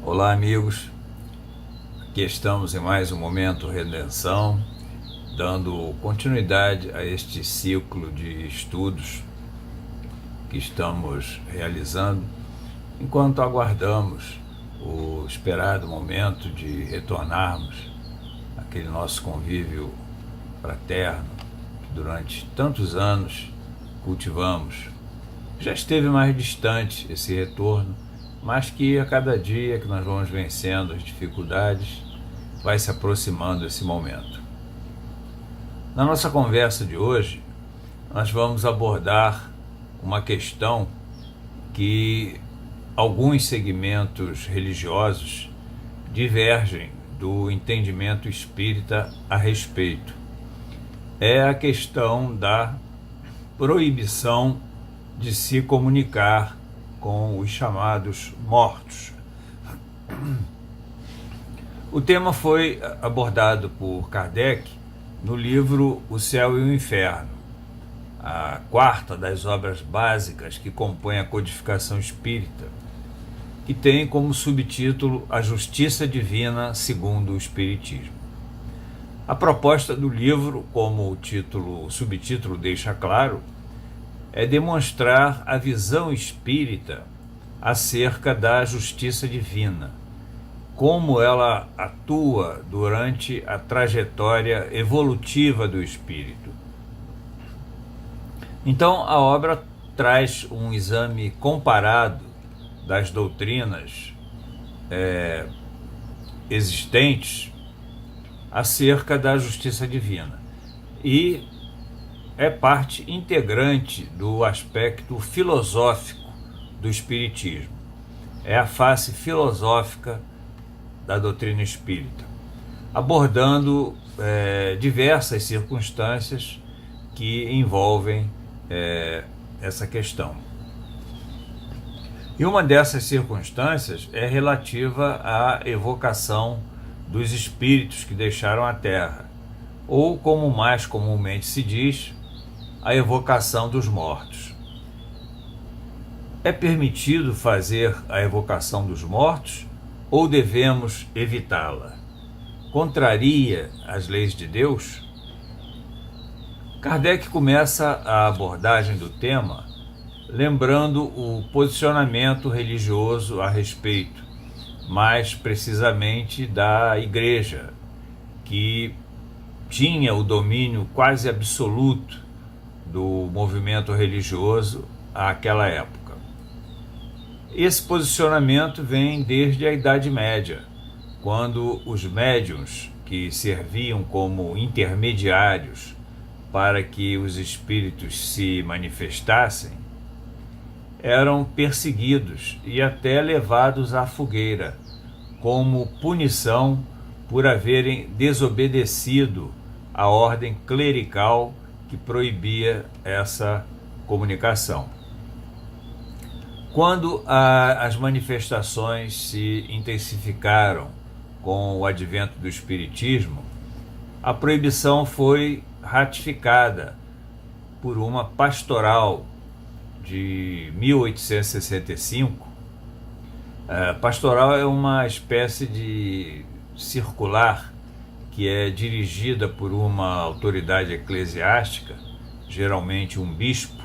Olá, amigos. Aqui estamos em mais um Momento Redenção, dando continuidade a este ciclo de estudos que estamos realizando, enquanto aguardamos o esperado momento de retornarmos àquele nosso convívio fraterno que durante tantos anos cultivamos. Já esteve mais distante esse retorno, mas que a cada dia que nós vamos vencendo as dificuldades, vai se aproximando esse momento. Na nossa conversa de hoje, nós vamos abordar uma questão que alguns segmentos religiosos divergem do entendimento espírita a respeito. É a questão da proibição de se comunicar com os chamados mortos. O tema foi abordado por Kardec no livro O Céu e o Inferno, a quarta das obras básicas que compõem a codificação espírita, que tem como subtítulo A Justiça Divina segundo o Espiritismo. A proposta do livro, como o subtítulo deixa claro, é demonstrar a visão espírita acerca da justiça divina, como ela atua durante a trajetória evolutiva do espírito. Então, a obra traz um exame comparado das doutrinas existentes acerca da justiça divina e é parte integrante do aspecto filosófico do Espiritismo. É a face filosófica da doutrina espírita, abordando diversas circunstâncias que envolvem essa questão. E uma dessas circunstâncias é relativa à evocação dos espíritos que deixaram a Terra, ou, como mais comumente se diz, a evocação dos mortos. É permitido fazer a evocação dos mortos ou devemos evitá-la? Contraria as leis de Deus? Kardec começa a abordagem do tema lembrando o posicionamento religioso a respeito, mais precisamente da Igreja, que tinha o domínio quase absoluto do movimento religioso àquela época. Esse posicionamento vem desde a Idade Média, quando os médiuns, que serviam como intermediários para que os espíritos se manifestassem, eram perseguidos e até levados à fogueira, como punição por haverem desobedecido à ordem clerical que proibia essa comunicação. Quando as manifestações se intensificaram com o advento do Espiritismo, a proibição foi ratificada por uma pastoral de 1865. A pastoral é uma espécie de circular que é dirigida por uma autoridade eclesiástica, geralmente um bispo,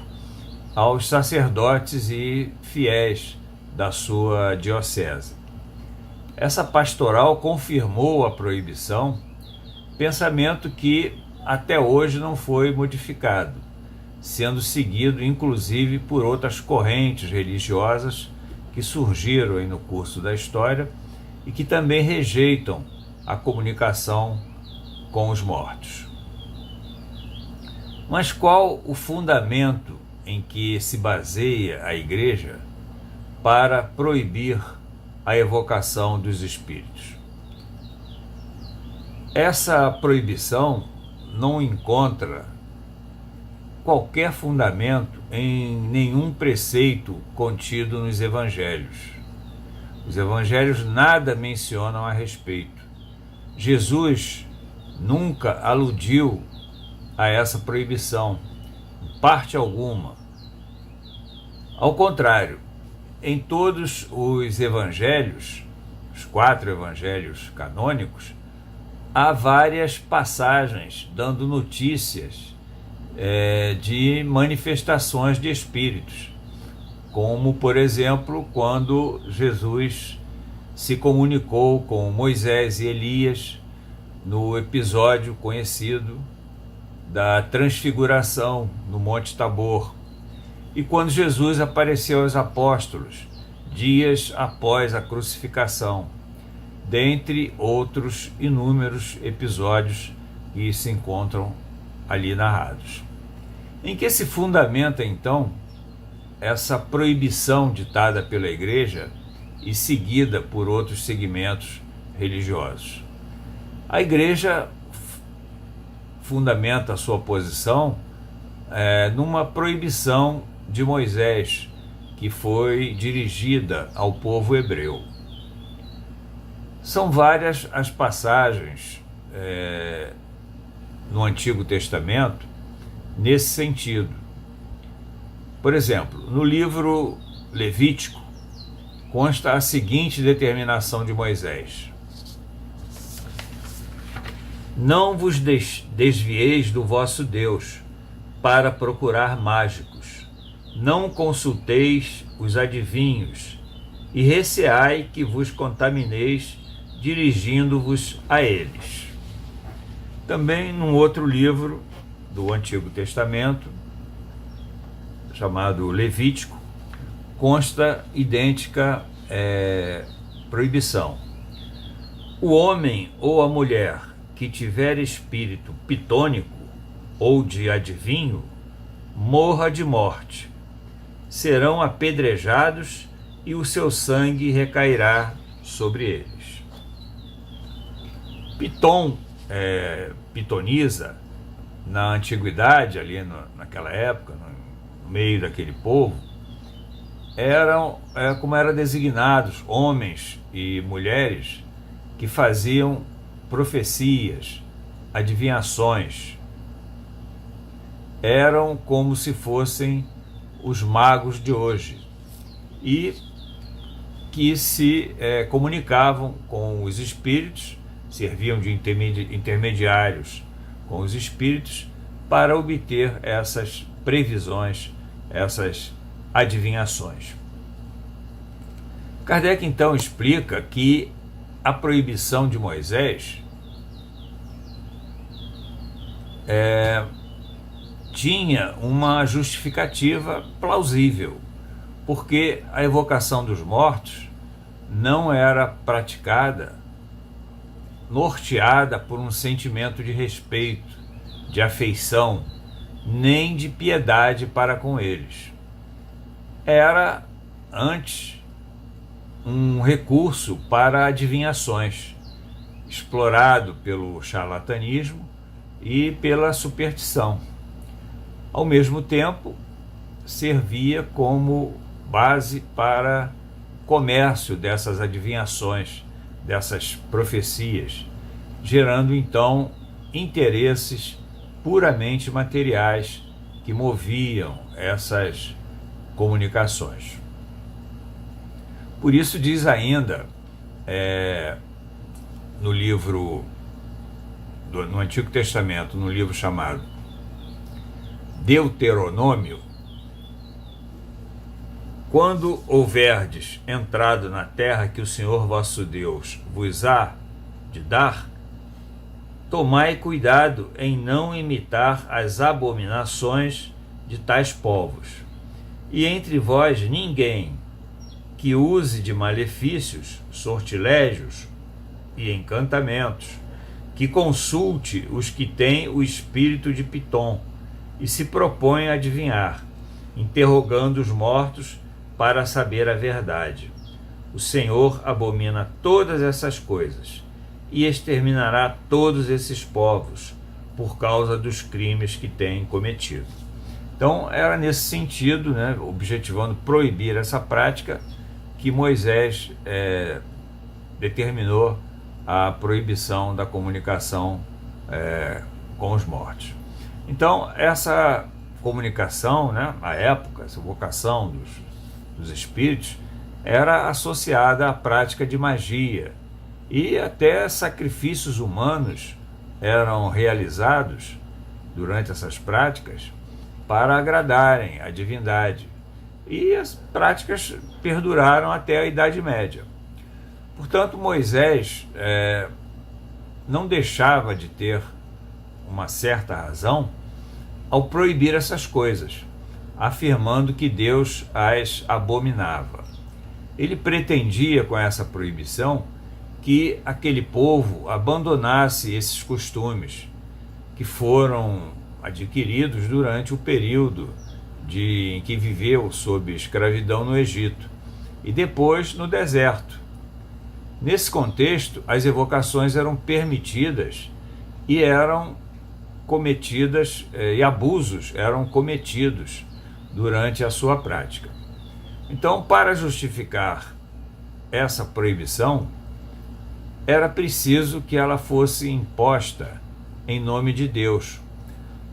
aos sacerdotes e fiéis da sua diocese. Essa pastoral confirmou a proibição, pensamento que até hoje não foi modificado, sendo seguido inclusive por outras correntes religiosas que surgiram aí no curso da história e que também rejeitam a comunicação com os mortos. Mas qual o fundamento em que se baseia a Igreja para proibir a evocação dos espíritos? Essa proibição não encontra qualquer fundamento em nenhum preceito contido nos evangelhos. Os evangelhos nada mencionam a respeito. Jesus nunca aludiu a essa proibição, parte alguma. Ao contrário, em todos os evangelhos, os 4 evangelhos canônicos, há várias passagens dando notícias de manifestações de espíritos, como, por exemplo, quando Jesus se comunicou com Moisés e Elias no episódio conhecido da transfiguração no Monte Tabor, e quando Jesus apareceu aos apóstolos dias após a crucificação, dentre outros inúmeros episódios que se encontram ali narrados. Em que se fundamenta, então, essa proibição ditada pela Igreja e seguida por outros segmentos religiosos? A Igreja fundamenta a sua posição numa proibição de Moisés, que foi dirigida ao povo hebreu. São várias as passagens no Antigo Testamento nesse sentido. Por exemplo, no livro Levítico consta a seguinte determinação de Moisés: não vos desvieis do vosso Deus para procurar mágicos, não consulteis os adivinhos, e receai que vos contamineis dirigindo-vos a eles. Também num outro livro do Antigo Testamento, chamado Levítico, consta idêntica proibição: o homem ou a mulher que tiver espírito pitônico ou de adivinho, morra de morte. Serão apedrejados e o seu sangue recairá sobre eles. Piton, pitonisa, na antiguidade, ali naquela época, no meio daquele povo, como eram designados homens e mulheres que faziam profecias, adivinhações. Eram como se fossem os magos de hoje, e que se comunicavam com os espíritos, serviam de intermediários com os espíritos para obter essas previsões, essas adivinhações. Kardec então explica que a proibição de Moisés tinha uma justificativa plausível, porque a evocação dos mortos não era praticada norteada por um sentimento de respeito, de afeição, nem de piedade para com eles. Era, antes, um recurso para adivinhações, explorado pelo charlatanismo e pela superstição. Ao mesmo tempo, servia como base para comércio dessas adivinhações, dessas profecias, gerando então interesses puramente materiais que moviam essas comunicações. Por isso diz ainda no livro no Antigo Testamento, no livro chamado Deuteronômio: quando houverdes entrado na terra que o Senhor vosso Deus vos há de dar, tomai cuidado em não imitar as abominações de tais povos, e entre vós ninguém que use de malefícios, sortilégios e encantamentos, que consulte os que têm o espírito de Pitom e se propõe a adivinhar, interrogando os mortos para saber a verdade. O Senhor abomina todas essas coisas e exterminará todos esses povos por causa dos crimes que têm cometido. Então era nesse sentido, objetivando proibir essa prática, que Moisés determinou a proibição da comunicação com os mortos. Então essa comunicação, à época, essa vocação dos espíritos, era associada à prática de magia, e até sacrifícios humanos eram realizados durante essas práticas para agradarem a divindade. E as práticas perduraram até a Idade Média. Portanto, Moisés não deixava de ter uma certa razão ao proibir essas coisas, afirmando que Deus as abominava. Ele pretendia, com essa proibição, que aquele povo abandonasse esses costumes que foram adquiridos durante o período em que viveu sob escravidão no Egito e depois no deserto. Nesse contexto, as evocações eram permitidas e eram cometidas, e abusos eram cometidos durante a sua prática. Então, para justificar essa proibição, era preciso que ela fosse imposta em nome de Deus,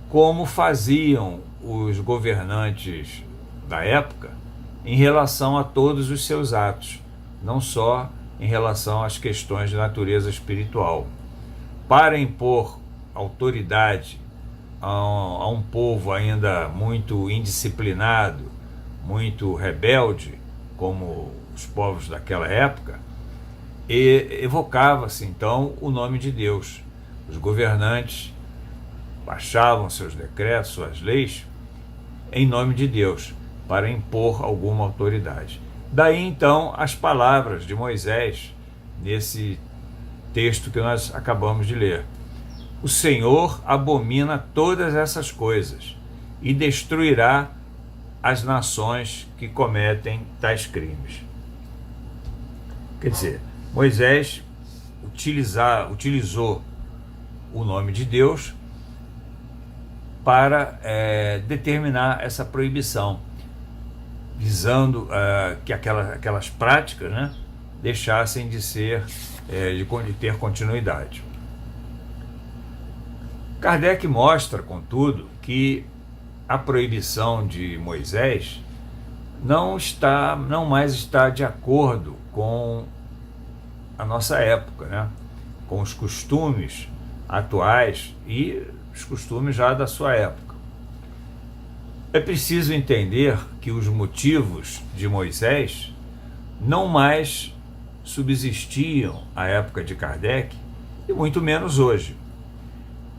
como faziam os governantes da época em relação a todos os seus atos, não só em relação às questões de natureza espiritual. Para impor autoridade a um povo ainda muito indisciplinado, muito rebelde, como os povos daquela época, e evocava-se então o nome de Deus. Os governantes baixavam seus decretos, suas leis, em nome de Deus, para impor alguma autoridade. Daí então as palavras de Moisés nesse texto que nós acabamos de ler. O Senhor abomina todas essas coisas e destruirá as nações que cometem tais crimes. Quer dizer, Moisés utilizou o nome de Deus para determinar essa proibição, visando que aquelas práticas, né, deixassem de ter continuidade. Kardec mostra, contudo, que a proibição de Moisés não mais está de acordo com a nossa época, né? Com os costumes atuais e os costumes já da sua época. É preciso entender que os motivos de Moisés não mais subsistiam à época de Kardec e muito menos hoje,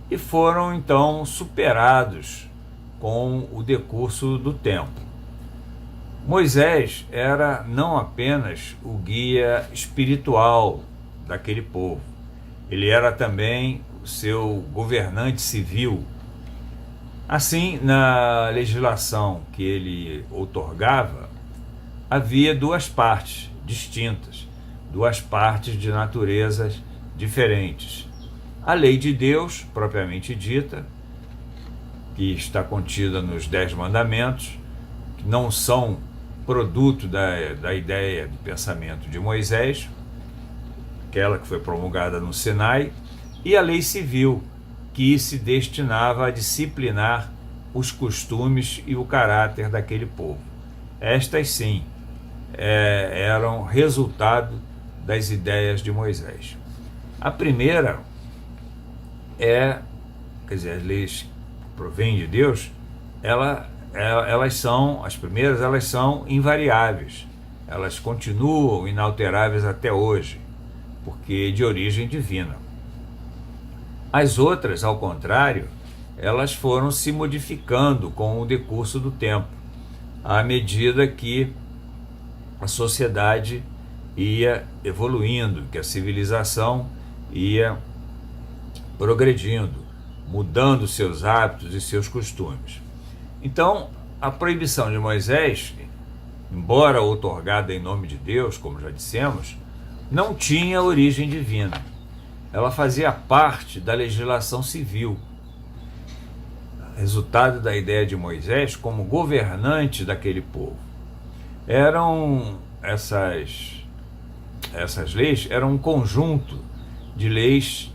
e foram então superados com o decurso do tempo. Moisés era não apenas o guia espiritual daquele povo, ele era também o seu governante civil. Assim, na legislação que ele outorgava, havia duas partes distintas, duas partes de naturezas diferentes. A lei de Deus, propriamente dita, que está contida nos 10 mandamentos, que não são produto da ideia do pensamento de Moisés, aquela que foi promulgada no Sinai, e a lei civil, que se destinava a disciplinar os costumes e o caráter daquele povo. Estas, sim, eram resultado das ideias de Moisés. A primeira as leis que provêm de Deus, as primeiras são invariáveis, elas continuam inalteráveis até hoje, porque de origem divina. As outras, ao contrário, elas foram se modificando com o decurso do tempo, à medida que a sociedade ia evoluindo, que a civilização ia progredindo, mudando seus hábitos e seus costumes. Então, a proibição de Moisés, embora outorgada em nome de Deus, como já dissemos, não tinha origem divina. Ela fazia parte da legislação civil, resultado da ideia de Moisés como governante daquele povo. Essas leis eram um conjunto de leis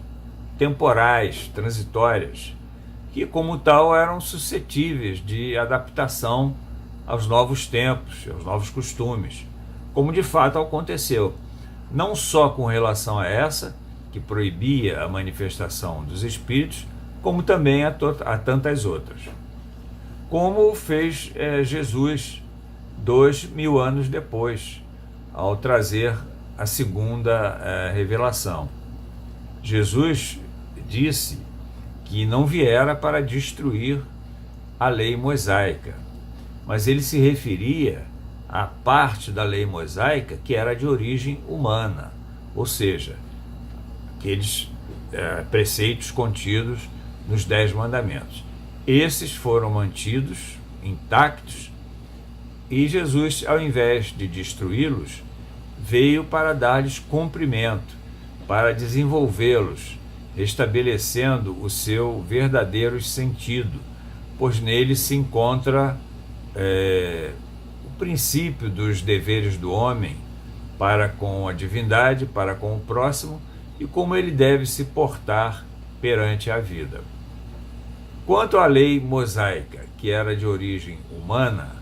temporais, transitórias, que como tal eram suscetíveis de adaptação aos novos tempos, aos novos costumes, como de fato aconteceu, não só com relação a essa, que proibia a manifestação dos espíritos, como também a tantas outras. Como fez Jesus 2000 anos depois, ao trazer a segunda revelação. Jesus disse que não viera para destruir a lei mosaica, mas ele se referia à parte da lei mosaica que era de origem humana, ou seja, aqueles preceitos contidos nos 10 mandamentos. Esses foram mantidos intactos e Jesus, ao invés de destruí-los, veio para dar-lhes cumprimento, para desenvolvê-los, estabelecendo o seu verdadeiro sentido, pois nele se encontra o princípio dos deveres do homem para com a divindade, para com o próximo, e como ele deve se portar perante a vida. Quanto à lei mosaica, que era de origem humana,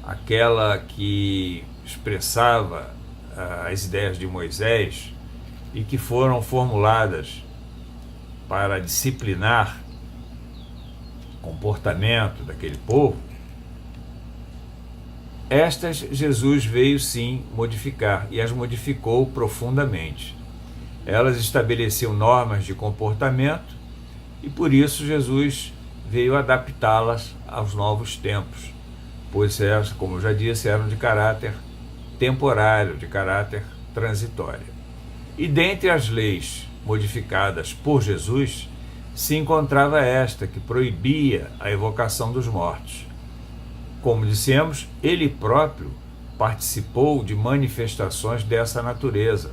aquela que expressava as ideias de Moisés e que foram formuladas para disciplinar o comportamento daquele povo, estas Jesus veio sim modificar, e as modificou profundamente. Elas estabeleciam normas de comportamento e por isso Jesus veio adaptá-las aos novos tempos, pois, como eu já disse, eram de caráter temporário, de caráter transitório. E dentre as leis modificadas por Jesus, se encontrava esta, que proibia a evocação dos mortos. Como dissemos, ele próprio participou de manifestações dessa natureza,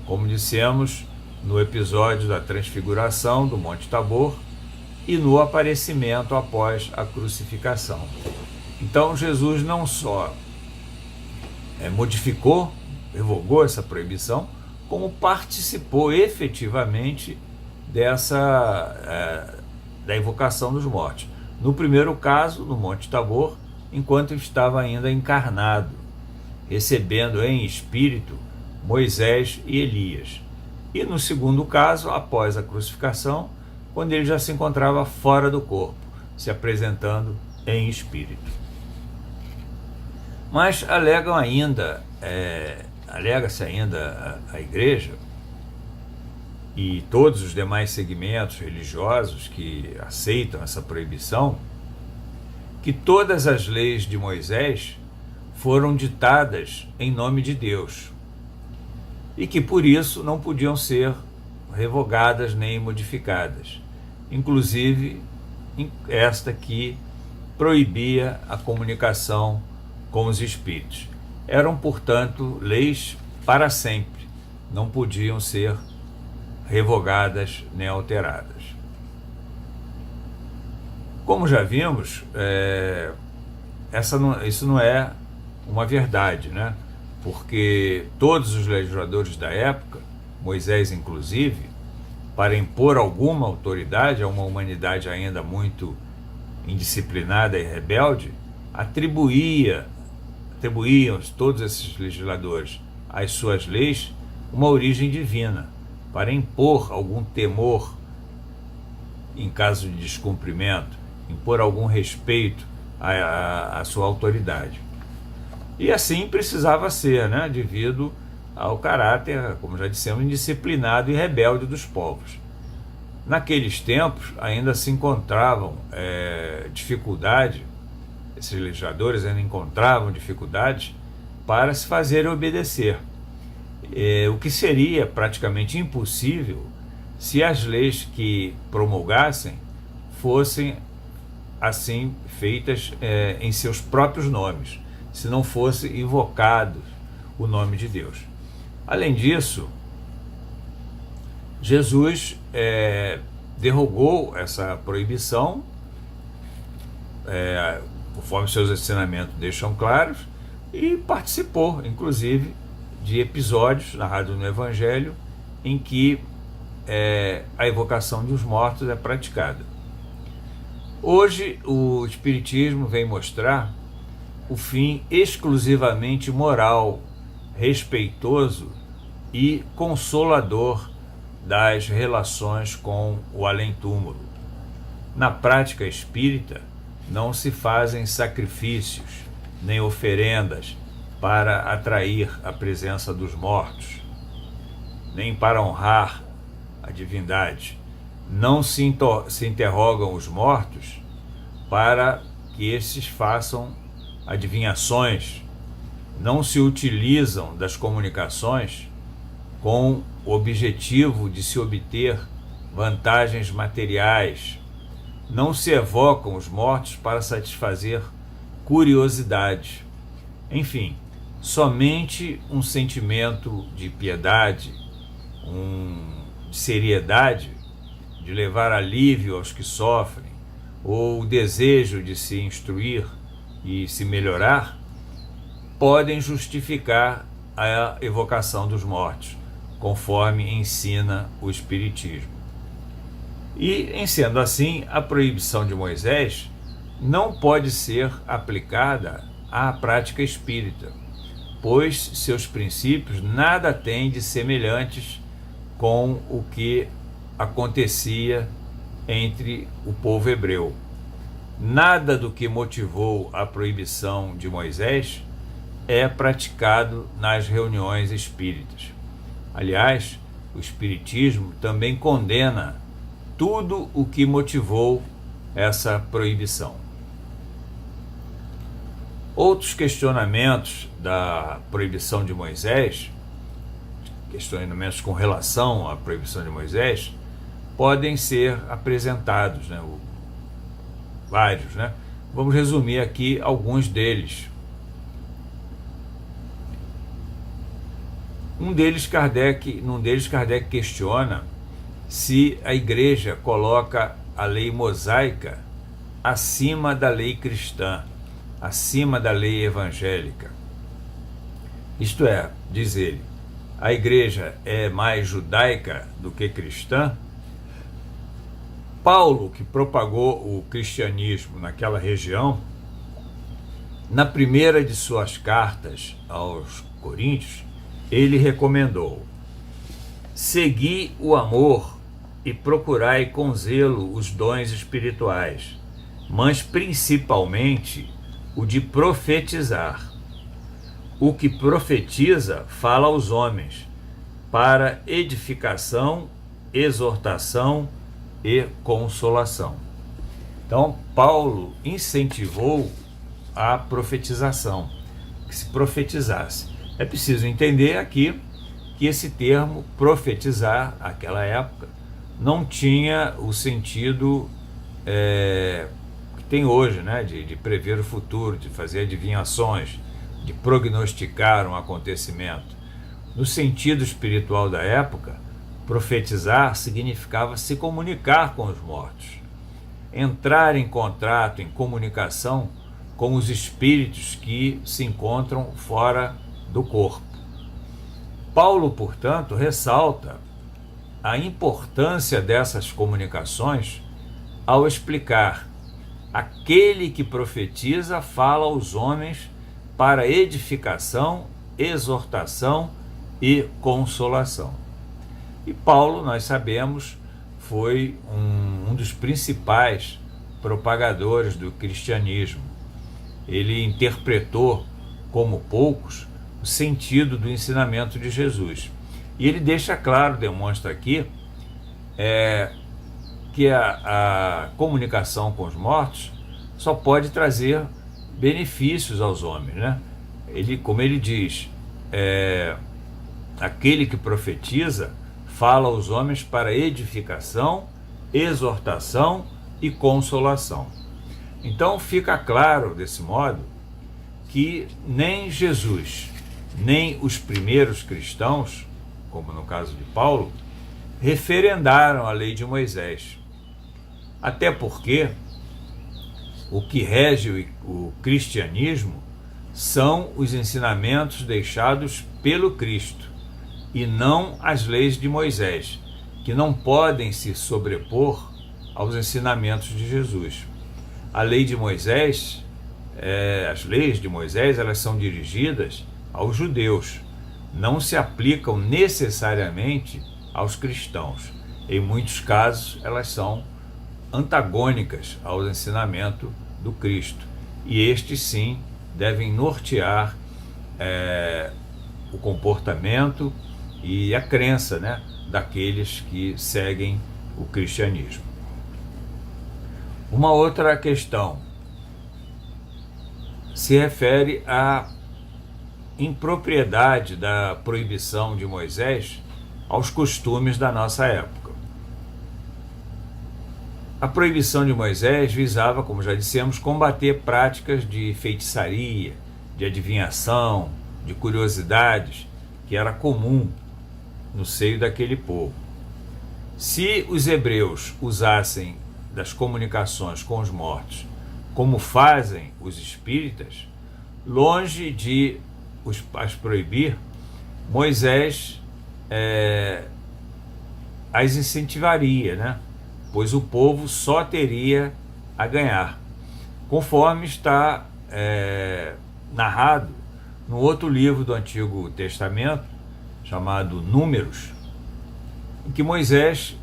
como dissemos no episódio da transfiguração do Monte Tabor e no aparecimento após a crucificação. Então Jesus não só modificou, revogou essa proibição, como participou efetivamente da evocação dos mortos. No primeiro caso, no Monte Tabor, enquanto estava ainda encarnado, recebendo em espírito Moisés e Elias. E no segundo caso, após a crucificação, quando ele já se encontrava fora do corpo, se apresentando em espírito. Mas alega-se ainda a Igreja e todos os demais segmentos religiosos que aceitam essa proibição, que todas as leis de Moisés foram ditadas em nome de Deus e que por isso não podiam ser revogadas nem modificadas, inclusive esta que proibia a comunicação com os espíritos. Eram, portanto, leis para sempre, não podiam ser revogadas nem alteradas. Como já vimos, isso não é uma verdade, né? Porque todos os legisladores da época, Moisés inclusive, para impor alguma autoridade a uma humanidade ainda muito indisciplinada e rebelde, atribuíam todos esses legisladores às suas leis uma origem divina, para impor algum temor em caso de descumprimento, impor algum respeito à sua autoridade. E assim precisava ser, né, devido ao caráter, como já dissemos, indisciplinado e rebelde dos povos. Naqueles tempos ainda se encontravam dificuldade, esses legisladores ainda encontravam dificuldades para se fazerem obedecer, o que seria praticamente impossível se as leis que promulgassem fossem assim feitas em seus próprios nomes, se não fosse invocado o nome de Deus. Além disso, Jesus derrogou essa proibição, conforme seus ensinamentos deixam claros, e participou, inclusive, de episódios narrados no Evangelho em que a evocação dos mortos é praticada. Hoje, o Espiritismo vem mostrar o fim exclusivamente moral respeitoso e consolador das relações com o além-túmulo. Na prática espírita, não se fazem sacrifícios nem oferendas para atrair a presença dos mortos, nem para honrar a divindade. Não se interrogam os mortos para que estes façam adivinhações. Não se utilizam das comunicações com o objetivo de se obter vantagens materiais. Não se evocam os mortos para satisfazer curiosidades. Enfim, somente um sentimento de piedade, de seriedade, de levar alívio aos que sofrem, ou o desejo de se instruir e se melhorar, podem justificar a evocação dos mortos, conforme ensina o Espiritismo. E, em sendo assim, a proibição de Moisés não pode ser aplicada à prática espírita, pois seus princípios nada têm de semelhantes com o que acontecia entre o povo hebreu. Nada do que motivou a proibição de Moisés é praticado nas reuniões espíritas. Aliás, o Espiritismo também condena tudo o que motivou essa proibição. Outros questionamentos da proibição de Moisés, questionamentos com relação à proibição de Moisés, podem ser apresentados, vários, Vamos resumir aqui alguns deles. Num deles, Kardec questiona se a Igreja coloca a lei mosaica acima da lei cristã, acima da lei evangélica. Isto é, diz ele, a Igreja é mais judaica do que cristã? Paulo, que propagou o cristianismo naquela região, na primeira de suas cartas aos Coríntios, ele recomendou: segui o amor e procurai com zelo os dons espirituais, mas principalmente o de profetizar. O que profetiza fala aos homens, para edificação, exortação e consolação. Então, Paulo incentivou a profetização, que se profetizasse. É preciso entender aqui que esse termo profetizar, naquela época, não tinha o sentido que tem hoje, de prever o futuro, de fazer adivinhações, de prognosticar um acontecimento. No sentido espiritual da época, profetizar significava se comunicar com os mortos, entrar em contato, em comunicação com os espíritos que se encontram fora do corpo. Paulo, portanto, ressalta a importância dessas comunicações ao explicar: aquele que profetiza fala aos homens para edificação, exortação e consolação. E Paulo, nós sabemos, foi um dos principais propagadores do cristianismo. Ele interpretou, como poucos, o sentido do ensinamento de Jesus. E ele deixa claro, demonstra aqui, que a comunicação com os mortos só pode trazer benefícios aos homens, Como ele diz, aquele que profetiza fala aos homens para edificação, exortação e consolação. Então fica claro, desse modo, que nem Jesus, nem os primeiros cristãos, como no caso de Paulo, referendaram a lei de Moisés. Até porque o que rege o cristianismo são os ensinamentos deixados pelo Cristo e não as leis de Moisés, que não podem se sobrepor aos ensinamentos de Jesus. A lei de Moisés, as leis de Moisés, elas são dirigidas aos judeus, não se aplicam necessariamente aos cristãos. Em muitos casos, elas são antagônicas ao ensinamento do Cristo. E estes, sim, devem nortear o comportamento e a crença, né, daqueles que seguem o cristianismo. Uma outra questão se refere à impropriedade da proibição de Moisés aos costumes da nossa época. A proibição de Moisés visava, como já dissemos, combater práticas de feitiçaria, de adivinhação, de curiosidades, que era comum no seio daquele povo. Se os hebreus usassem das comunicações com os mortos como fazem os espíritas, longe de as proibir, Moisés as incentivaria, né? Pois o povo só teria a ganhar, conforme está narrado no outro livro do Antigo Testamento, chamado Números, em que Moisés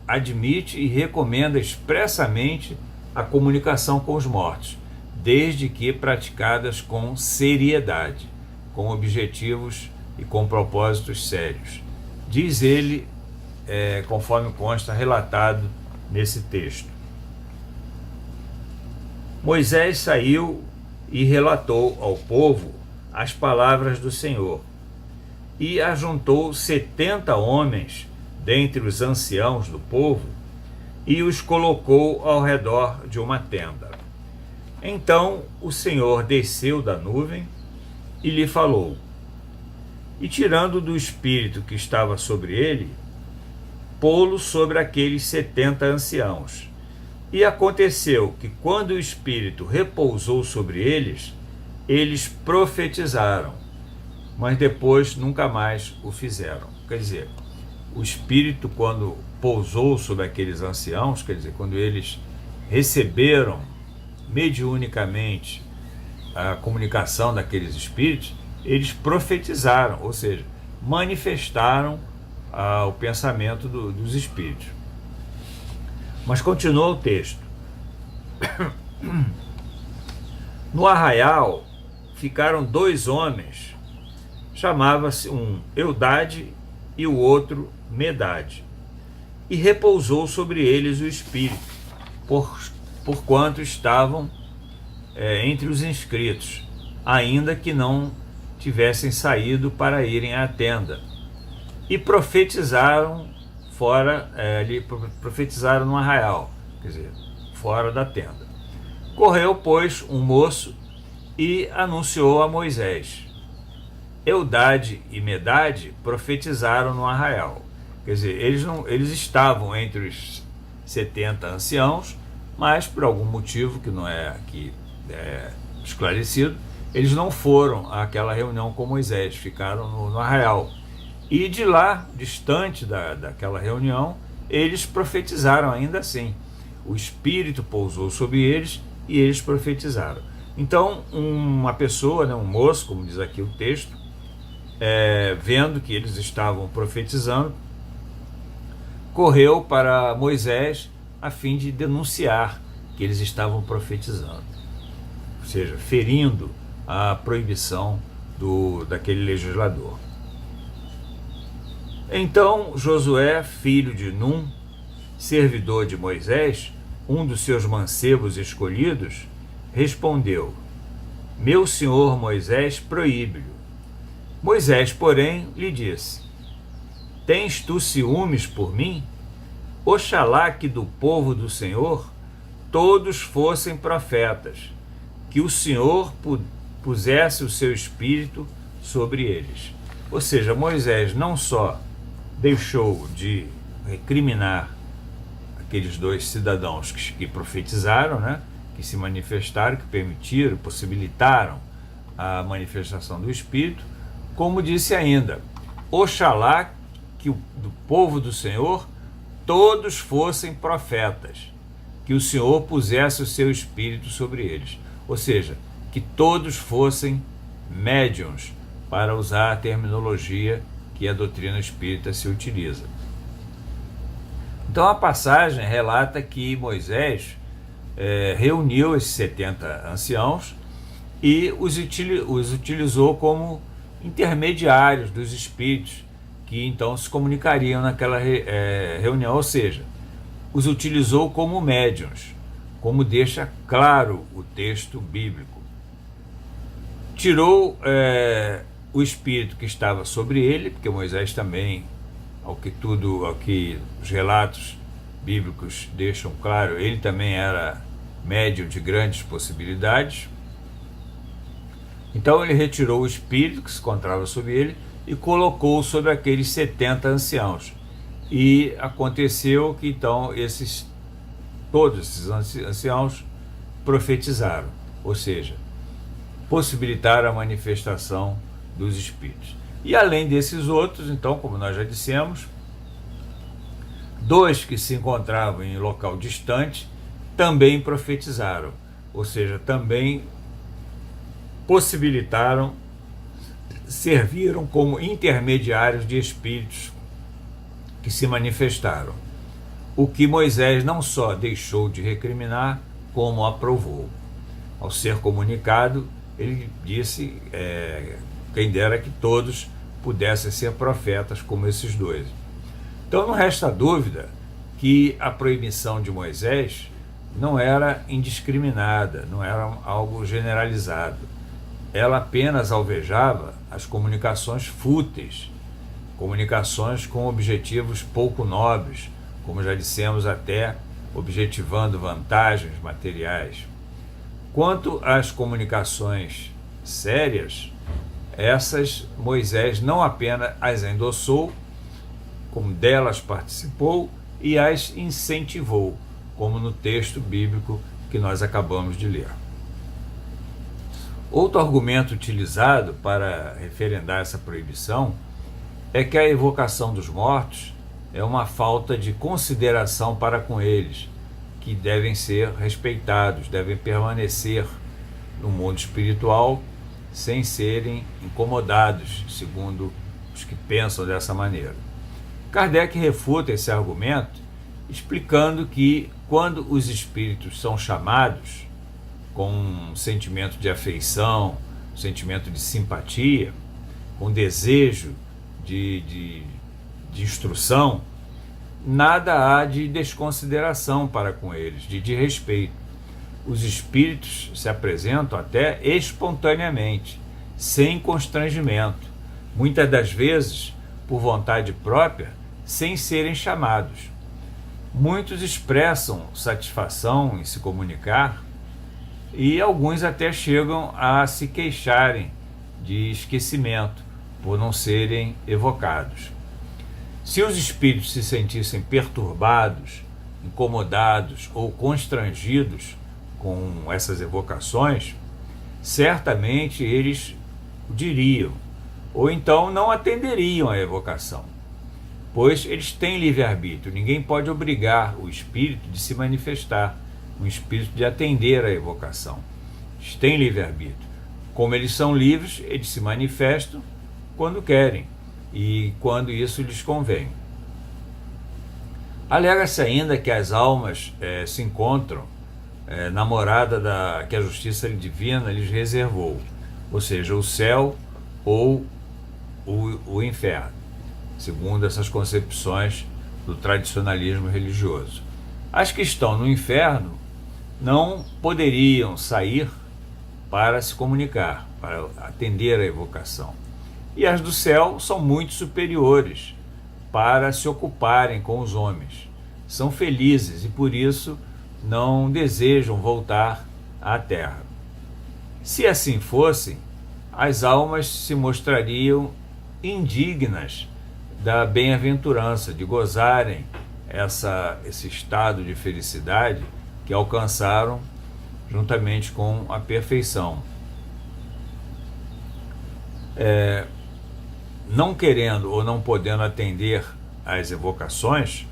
admite e recomenda expressamente a comunicação com os mortos, desde que praticadas com seriedade, com objetivos e com propósitos sérios. Diz ele, conforme consta relatado nesse texto: Moisés saiu e relatou ao povo as palavras do Senhor, e ajuntou 70 homens dentre os anciãos do povo e os colocou ao redor de uma tenda. Então o Senhor desceu da nuvem e lhe falou, e tirando do espírito que estava sobre ele, pô-lo sobre aqueles 70 anciãos. E aconteceu que, quando o espírito repousou sobre eles, eles profetizaram, mas depois nunca mais o fizeram. Quer dizer, o espírito, quando pousou sobre aqueles anciãos, quer dizer, quando eles receberam mediunicamente a comunicação daqueles espíritos, eles profetizaram, ou seja, manifestaram o pensamento dos espíritos. Mas continua o texto. No arraial ficaram 2 homens, chamava-se um Eudade e o outro Medade, e repousou sobre eles o espírito, porquanto estavam entre os inscritos, ainda que não tivessem saído para irem à tenda, e profetizaram profetizaram no arraial, quer dizer, fora da tenda. Correu, pois, um moço e anunciou a Moisés. Eudade e Medade profetizaram no arraial. Quer dizer, eles estavam entre os 70 anciãos, mas por algum motivo que não é aqui esclarecido, eles não foram àquela reunião com Moisés, ficaram no arraial. E de lá, distante daquela reunião, eles profetizaram ainda assim. O Espírito pousou sobre eles e eles profetizaram. Então, uma pessoa, um moço, como diz aqui o texto, vendo que eles estavam profetizando, correu para Moisés a fim de denunciar que eles estavam profetizando, ou seja, ferindo a proibição daquele legislador. Então Josué, filho de Num, servidor de Moisés, um dos seus mancebos escolhidos, respondeu: Meu senhor Moisés proíbe-lhe. Moisés, porém, lhe disse: Tens tu ciúmes por mim? Oxalá que do povo do Senhor todos fossem profetas, que o Senhor pusesse o seu espírito sobre eles. Ou seja, Moisés não só deixou de recriminar aqueles 2 cidadãos que profetizaram, que se manifestaram, que permitiram, possibilitaram a manifestação do Espírito, como disse ainda: Oxalá que do povo do Senhor todos fossem profetas, que o Senhor pusesse o seu Espírito sobre eles. Ou seja, que todos fossem médiuns, para usar a terminologia que a doutrina espírita se utiliza. Então a passagem relata que Moisés reuniu esses 70 anciãos e os utilizou como intermediários dos espíritos que então se comunicariam naquela reunião, ou seja, os utilizou como médiuns, como deixa claro o texto bíblico. Tirou o espírito que estava sobre ele, porque Moisés também, ao que os relatos bíblicos deixam claro, ele também era médium de grandes possibilidades. Então ele retirou o espírito que se encontrava sobre ele e colocou sobre aqueles 70 anciãos. E aconteceu que então todos esses anciãos profetizaram, ou seja, possibilitaram a manifestação dos espíritos. E além desses outros, então, como nós já dissemos, 2 que se encontravam em local distante também profetizaram, ou seja, também possibilitaram, serviram como intermediários de espíritos que se manifestaram, o que Moisés não só deixou de recriminar, como aprovou. Ao ser comunicado, ele disse, quem dera que todos pudessem ser profetas como esses 2. Então não resta dúvida que a proibição de Moisés não era indiscriminada, não era algo generalizado. Ela apenas alvejava as comunicações fúteis, comunicações com objetivos pouco nobres, como já dissemos, até objetivando vantagens materiais. Quanto às comunicações sérias, essas Moisés não apenas as endossou, como delas participou e as incentivou, como no texto bíblico que nós acabamos de ler. Outro argumento utilizado para referendar essa proibição é que a evocação dos mortos é uma falta de consideração para com eles, que devem ser respeitados, devem permanecer no mundo espiritual sem serem incomodados, segundo os que pensam dessa maneira. Kardec refuta esse argumento explicando que quando os espíritos são chamados com um sentimento de afeição, um sentimento de simpatia, com desejo de instrução, nada há de desconsideração para com eles, de respeito. Os espíritos se apresentam até espontaneamente, sem constrangimento, muitas das vezes por vontade própria, sem serem chamados. Muitos expressam satisfação em se comunicar e alguns até chegam a se queixarem de esquecimento por não serem evocados. Se os espíritos se sentissem perturbados, incomodados ou constrangidos com essas evocações, certamente eles o diriam, ou então não atenderiam à evocação, pois eles têm livre-arbítrio. Ninguém pode obrigar o espírito de se manifestar, um espírito de atender à evocação. Eles têm livre-arbítrio. Como eles são livres, eles se manifestam quando querem e quando isso lhes convém. Alega-se ainda que as almas se encontram na morada que a justiça divina lhes reservou, ou seja, o céu ou o inferno, segundo essas concepções do tradicionalismo religioso. As que estão no inferno não poderiam sair para se comunicar, para atender à evocação. E as do céu são muito superiores para se ocuparem com os homens. São felizes e por isso não desejam voltar à terra. Se assim fossem, as almas se mostrariam indignas da bem-aventurança, de gozarem esse estado de felicidade que alcançaram juntamente com a perfeição. Não querendo ou não podendo atender às evocações,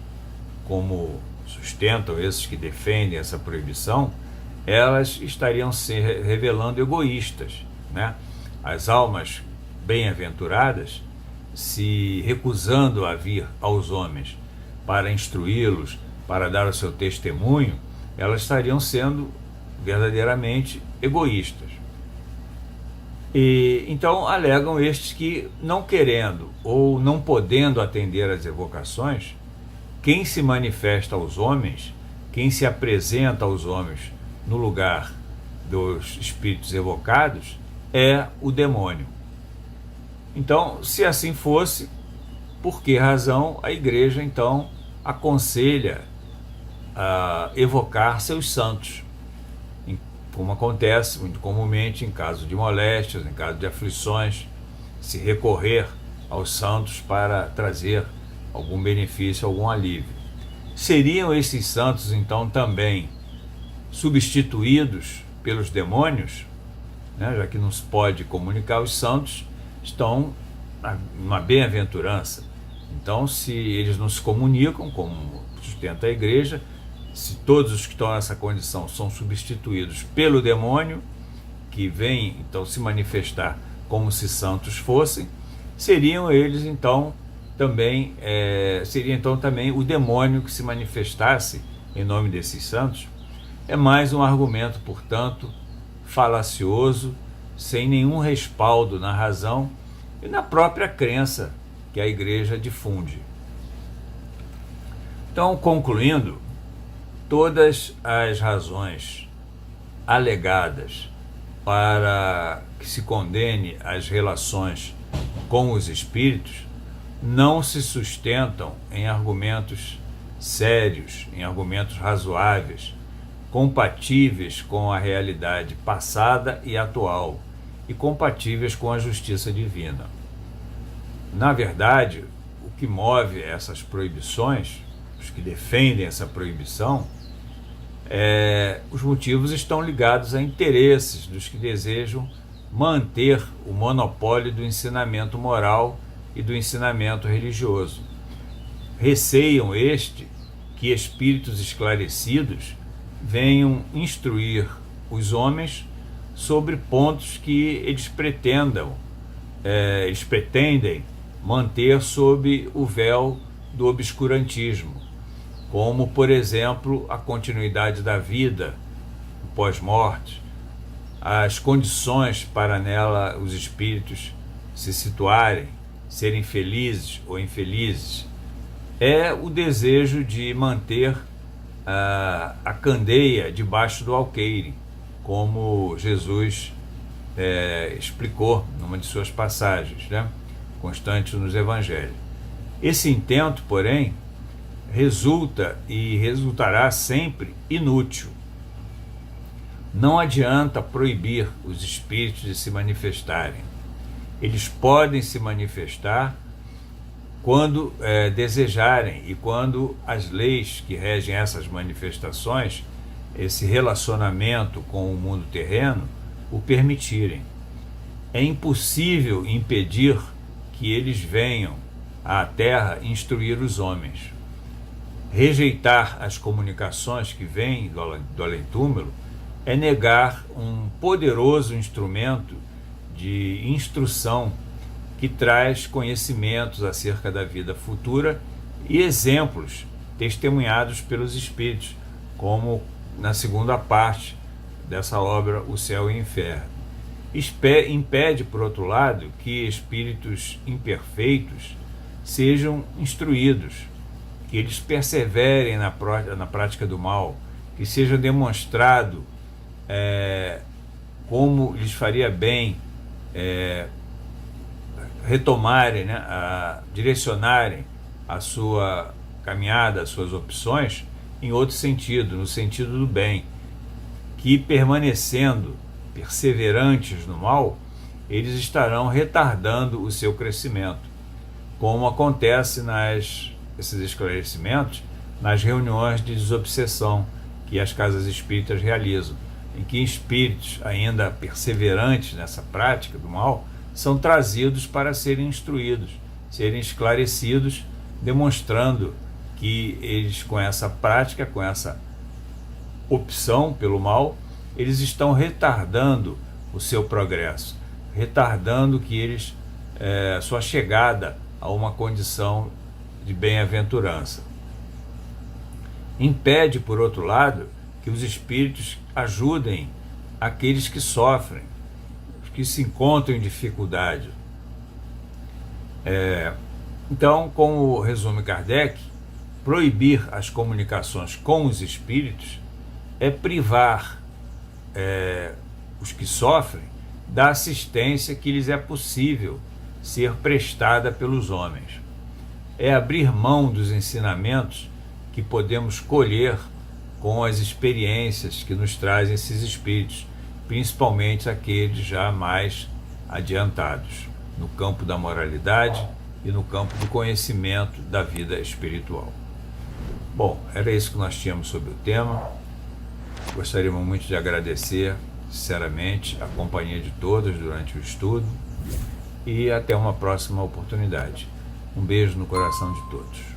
como sustentam esses que defendem essa proibição, elas estariam se revelando egoístas, né? As almas bem-aventuradas, se recusando a vir aos homens para instruí-los, para dar o seu testemunho, elas estariam sendo verdadeiramente egoístas. E então alegam estes que, não querendo ou não podendo atender às evocações, quem se manifesta aos homens, quem se apresenta aos homens no lugar dos espíritos evocados, é o demônio. Então, se assim fosse, por que razão a Igreja então aconselha a evocar seus santos, como acontece muito comumente em caso de moléstias, em caso de aflições, se recorrer aos santos para trazer algum benefício, algum alívio? Seriam esses santos então também substituídos pelos demônios, né? Já que não se pode comunicar, os santos estão numa bem-aventurança. Então, se eles não se comunicam, como sustenta a Igreja, se todos os que estão nessa condição são substituídos pelo demônio, que vem então se manifestar como se santos fossem, seriam eles então também, seria então também o demônio que se manifestasse em nome desses santos. É mais um argumento, portanto, falacioso, sem nenhum respaldo na razão e na própria crença que a Igreja difunde. Então, concluindo, todas as razões alegadas para que se condene as relações com os espíritos não se sustentam em argumentos sérios, em argumentos razoáveis, compatíveis com a realidade passada e atual e compatíveis com a justiça divina. Na verdade, o que move essas proibições, os que defendem essa proibição, os motivos estão ligados a interesses dos que desejam manter o monopólio do ensinamento moral e do ensinamento religioso. Receiam que espíritos esclarecidos venham instruir os homens sobre pontos que eles pretendem manter sob o véu do obscurantismo, como, por exemplo, a continuidade da vida, o pós-morte, as condições para nela os espíritos se situarem, serem felizes ou infelizes. É o desejo de manter a candeia debaixo do alqueire, como Jesus explicou numa de suas passagens, né, constantes nos evangelhos. Esse intento, porém, resulta e resultará sempre inútil. Não adianta proibir os espíritos de se manifestarem. Eles podem se manifestar quando desejarem e quando as leis que regem essas manifestações, esse relacionamento com o mundo terreno, o permitirem. É impossível impedir que eles venham à Terra instruir os homens. Rejeitar as comunicações que vêm do além-túmulo é negar um poderoso instrumento de instrução que traz conhecimentos acerca da vida futura e exemplos testemunhados pelos espíritos, como na segunda parte dessa obra, O Céu e o Inferno. Impede, por outro lado, que espíritos imperfeitos sejam instruídos, que eles perseverem na prática do mal, que seja demonstrado como lhes faria bem retomarem, direcionarem a sua caminhada, as suas opções em outro sentido, no sentido do bem, que permanecendo perseverantes no mal, eles estarão retardando o seu crescimento, como acontece esses esclarecimentos nas reuniões de desobsessão que as casas espíritas realizam, em que espíritos ainda perseverantes nessa prática do mal são trazidos para serem instruídos, serem esclarecidos, demonstrando que eles, com essa prática, com essa opção pelo mal, eles estão retardando o seu progresso, retardando que eles sua chegada a uma condição de bem-aventurança. Impede, por outro lado, que os espíritos ajudem aqueles que sofrem, que se encontram em dificuldade. Então, como resume Kardec, proibir as comunicações com os espíritos é privar os que sofrem da assistência que lhes é possível ser prestada pelos homens. É abrir mão dos ensinamentos que podemos colher com as experiências que nos trazem esses espíritos, principalmente aqueles já mais adiantados no campo da moralidade e no campo do conhecimento da vida espiritual. Bom, era isso que nós tínhamos sobre o tema. Gostaríamos muito de agradecer, sinceramente, a companhia de todos durante o estudo e até uma próxima oportunidade. Um beijo no coração de todos.